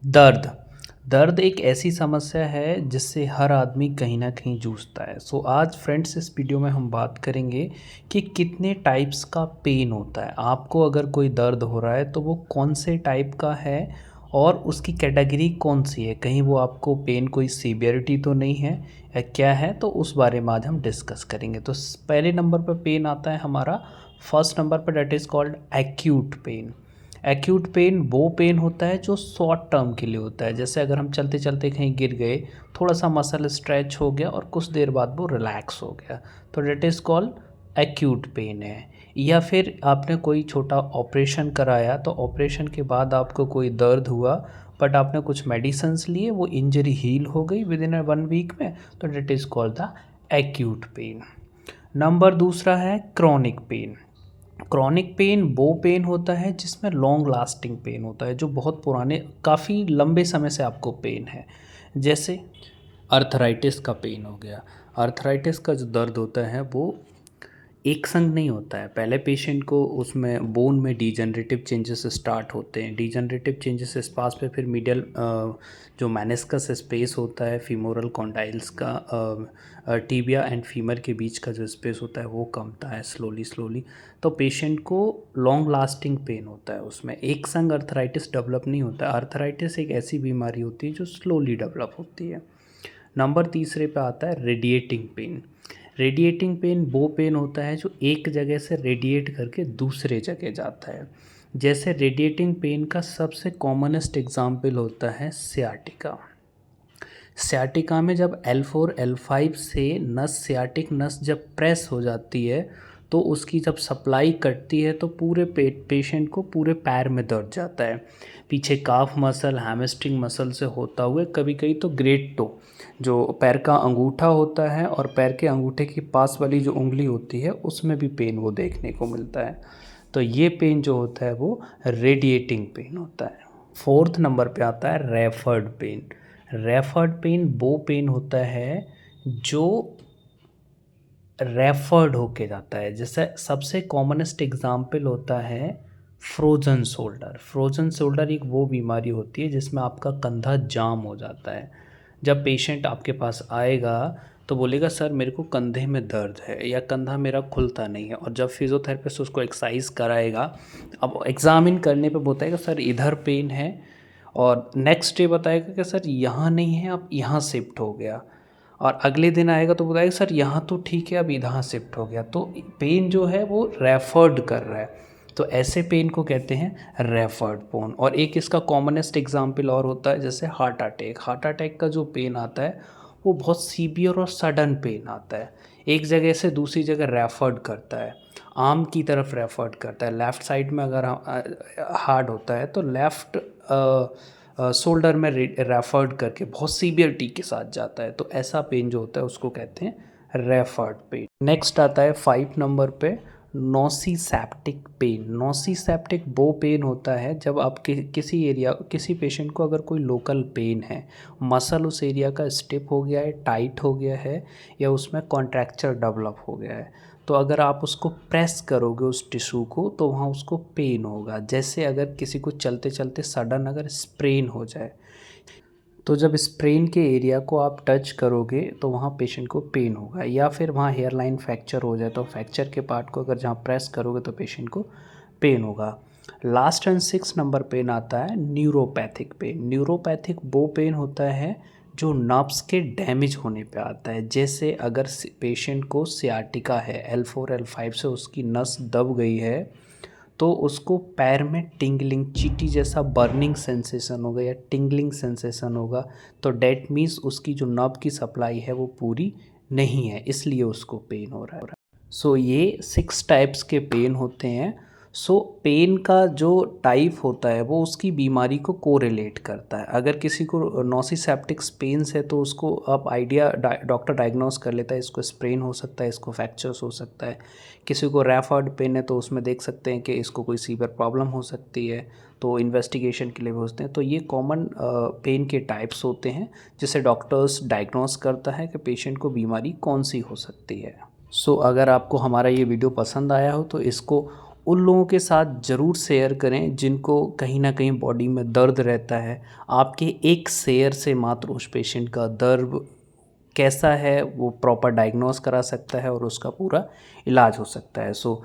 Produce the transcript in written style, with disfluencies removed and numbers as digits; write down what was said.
दर्द दर्द एक ऐसी समस्या है जिससे हर आदमी कहीं ना कहीं जूझता है। सो आज फ्रेंड्स इस वीडियो में हम बात करेंगे कि कितने टाइप्स का पेन होता है। आपको अगर कोई दर्द हो रहा है तो वो कौन से टाइप का है और उसकी कैटेगरी कौन सी है, कहीं वो आपको पेन कोई सीवियरिटी तो नहीं है या क्या है, तो उस बारे में आज हम डिस्कस करेंगे। तो पहले नंबर पर पेन आता है हमारा, फर्स्ट नंबर पर, that is called acute pain. Acute pain वो पेन होता है जो शॉर्ट टर्म के लिए होता है। जैसे अगर हम चलते चलते कहीं गिर गए, थोड़ा सा मसल स्ट्रेच हो गया और कुछ देर बाद वो रिलैक्स हो गया, तो that is called acute pain है। या फिर आपने कोई छोटा ऑपरेशन कराया, तो ऑपरेशन के बाद आपको कोई दर्द हुआ बट आपने कुछ मेडिसिन्स लिए, वो इंजरी हील हो गई विद इन 1 वीक में, तो that is called the acute pain. Number दूसरा है क्रॉनिक पेन। क्रॉनिक पेन वो पेन होता है जिसमें लॉन्ग लास्टिंग पेन होता है, जो बहुत पुराने, काफ़ी लंबे समय से आपको पेन है। जैसे अर्थराइटिस का पेन हो गया। अर्थराइटिस का जो दर्द होता है वो एक संग नहीं होता है। पहले पेशेंट को उसमें बोन में डिजनरेटिव चेंजेस स्टार्ट होते हैं। डिजनरेटिव चेंजेस इस पास पे फिर मीडियल जो मेनिस्कस स्पेस होता है, फीमोरल कॉन्डाइल्स का, टीबिया एंड फीमर के बीच का जो स्पेस होता है वो कमता है स्लोली स्लोली। तो पेशेंट को लॉन्ग लास्टिंग पेन होता है, उसमें एक संग अर्थराइटिस डेवलप नहीं होता है। अर्थराइटिस एक ऐसी बीमारी होती है जो स्लोली डेवलप होती है। नंबर तीसरे पे आता है रेडिएटिंग पेन। रेडिएटिंग पेन वो पेन होता है जो एक जगह से रेडिएट करके दूसरे जगह जाता है। जैसे रेडिएटिंग पेन का सबसे कॉमनेस्ट एग्जाम्पल होता है सियाटिका। सियाटिका में जब L4 L5 से नस, सियाटिक नस जब प्रेस हो जाती है, तो उसकी जब सप्लाई कटती है तो पूरे पेशेंट को पूरे पैर में दर्द जाता है। पीछे काफ मसल, हैमस्ट्रिंग मसल से होता हुए कभी कभी तो ग्रेट टो, जो पैर का अंगूठा होता है और पैर के अंगूठे के पास वाली जो उंगली होती है, उसमें भी पेन वो देखने को मिलता है। तो ये पेन जो होता है वो रेडिएटिंग पेन होता है। फोर्थ नंबर पे आता है रेफर्ड पेन। रेफर्ड पेन वो पेन होता है जो रेफर्ड होके जाता है। जैसे सबसे कॉमनेस्ट एग्जाम्पल होता है फ्रोजन शोल्डर। फ्रोजन शोल्डर एक वो बीमारी होती है जिसमें आपका कंधा जाम हो जाता है। जब पेशेंट आपके पास आएगा तो बोलेगा सर मेरे को कंधे में दर्द है या कंधा मेरा खुलता नहीं है, और जब फिज़ियोथेरेपिस्ट उसको एक्सरसाइज कराएगा, अब एग्ज़ामिन करने पे बताएगा सर इधर पेन है, और नेक्स्ट डे बताएगा कि सर यहाँ नहीं है, अब यहाँ शिफ्ट हो गया, और अगले दिन आएगा तो बताएगा सर यहाँ तो ठीक है, अब यहाँ शिफ्ट हो गया। तो पेन जो है वो रेफर्ड कर रहा है। तो ऐसे पेन को कहते हैं रेफर्ड पेन। और एक इसका कॉमनेस्ट एग्जाम्पल और होता है, जैसे हार्ट अटैक। हार्ट अटैक का जो पेन आता है वो बहुत सीवियर और सडन पेन आता है, एक जगह से दूसरी जगह रेफर्ड करता है, आर्म की तरफ रेफर्ड करता है। लेफ़्ट साइड में अगर हार्ड होता है तो लेफ़्ट शोल्डर में रेफर्ड करके बहुत सीवियरिटी के साथ जाता है। तो ऐसा पेन जो होता है उसको कहते हैं रेफर्ड पेन। नेक्स्ट आता है 5 नंबर पे नोसिसेप्टिक पेन। नोसिसेप्टिक वो पेन होता है जब आप किसी एरिया, किसी पेशेंट को अगर कोई लोकल पेन है, मसल उस एरिया का स्टिफ हो गया है, टाइट हो गया है, या उसमें कॉन्ट्रैक्चर डेवलप हो गया है, तो अगर आप उसको प्रेस करोगे उस टिश्यू को तो वहाँ उसको पेन होगा। जैसे अगर किसी को चलते चलते सडन अगर स्प्रेन हो जाए, तो जब स्प्रेन के एरिया को आप टच करोगे तो वहाँ पेशेंट को पेन होगा। या फिर वहाँ हेयर लाइन फ्रैक्चर हो जाए तो फ्रैक्चर के पार्ट को अगर जहाँ प्रेस करोगे तो पेशेंट को पेन होगा। लास्ट एंड 6 नंबर पेन आता है न्यूरोपैथिक पेन। न्यूरोपैथिक वो पेन होता है जो नर्व्स के डैमेज होने पे आता है। जैसे अगर पेशेंट को सियाटिका है, L4 L5 से उसकी नस दब गई है, तो उसको पैर में टिंगलिंग, चींटी जैसा बर्निंग सेंसेशन होगा या टिंगलिंग सेंसेशन होगा, तो डैट मीन्स उसकी जो नर्व की सप्लाई है वो पूरी नहीं है, इसलिए उसको पेन हो रहा है। सो ये 6 टाइप्स के पेन होते हैं। सो पेन का जो टाइप होता है वो उसकी बीमारी को कोरिलेट करता है। अगर किसी को नोसिसेप्टिक पेन्स है तो उसको आप आइडिया डॉक्टर डायग्नोस कर लेता है, इसको स्प्रेन हो सकता है, इसको फ्रैक्चर्स हो सकता है। किसी को रेफर्ड पेन है तो उसमें देख सकते हैं कि इसको कोई सीवियर प्रॉब्लम हो सकती है, तो इन्वेस्टिगेशन के लिए भेजते हैं। तो ये कॉमन पेन के टाइप्स होते हैं जिसे डॉक्टर्स डायग्नोस करता है कि पेशेंट को बीमारी कौन सी हो सकती है। सो अगर आपको हमारा ये वीडियो पसंद आया हो तो इसको उन लोगों के साथ ज़रूर शेयर करें जिनको कहीं ना कहीं बॉडी में दर्द रहता है। आपके एक शेयर से मात्र उस पेशेंट का दर्द कैसा है वो प्रॉपर डायग्नोस करा सकता है और उसका पूरा इलाज हो सकता है। सो